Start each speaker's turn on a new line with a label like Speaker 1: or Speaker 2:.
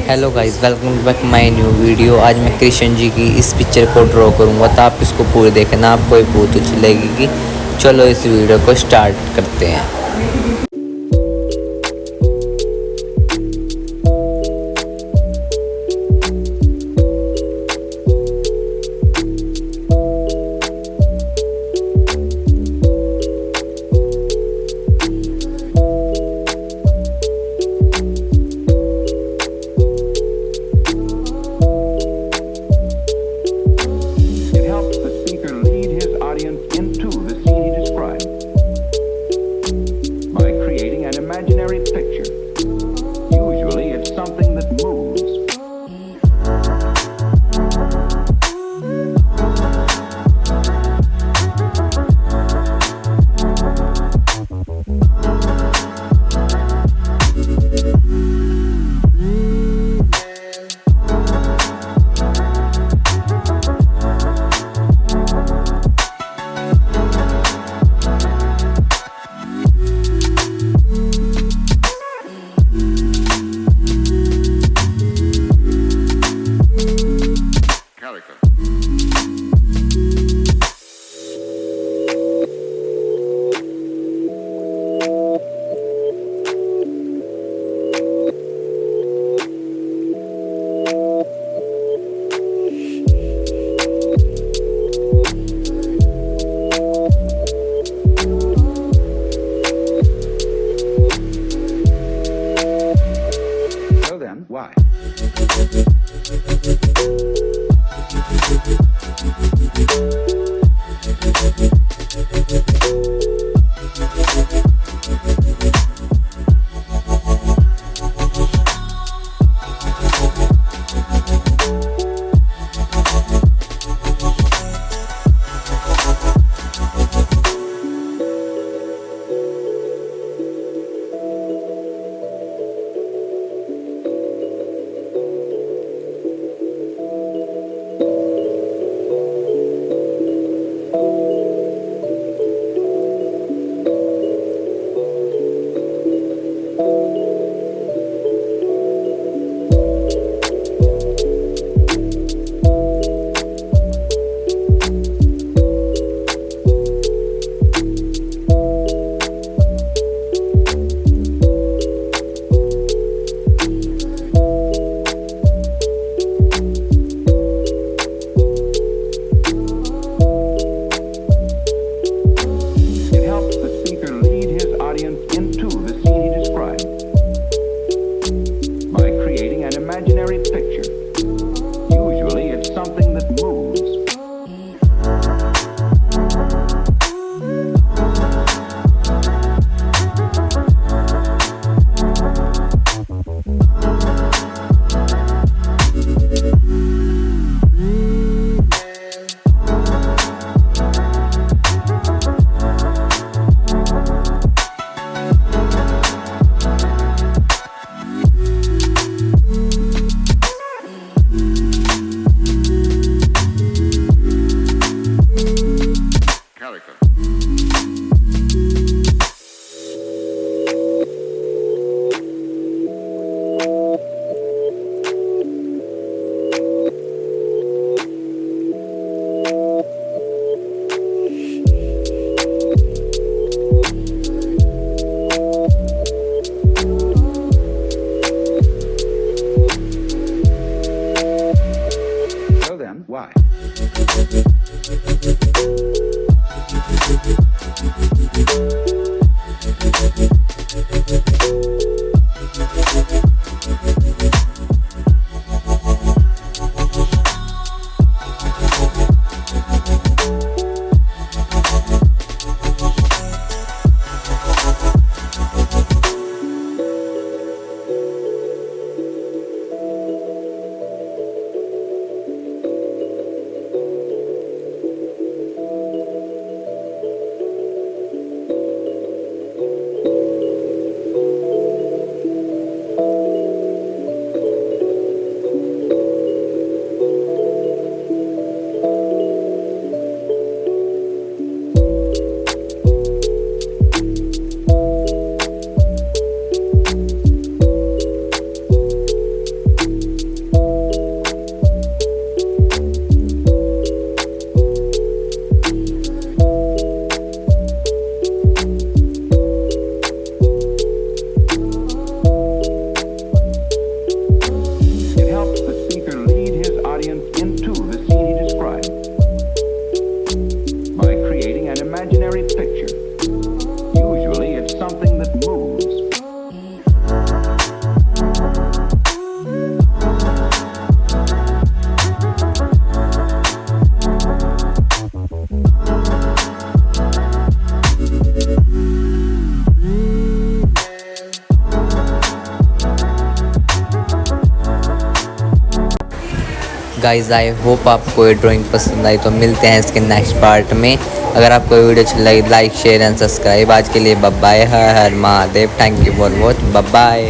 Speaker 1: Hello guys, welcome back my new video. आज मैं कृष्ण जी की इस पिक्चर को ड्रॉ करूंगा, तो आप इसको पूरे देखना, आपको ये बहुत अच्छी लगेगी। चलो इस वीडियो को स्टार्ट करते हैं।
Speaker 2: It helps the speaker lead his audience into the scene he describes by creating an imaginary picture. Usually, it's something that moves. So then, why?
Speaker 1: Guys I hope आपको ये ड्राइंग पसंद आई, तो मिलते हैं इसके नेक्स्ट पार्ट में। अगर आपको ये वीडियो अच्छी लगी लाइक शेयर एंड सब्सक्राइब। आज के लिए bye bye, Har Har Mahadev, thank you for watch, bye bye.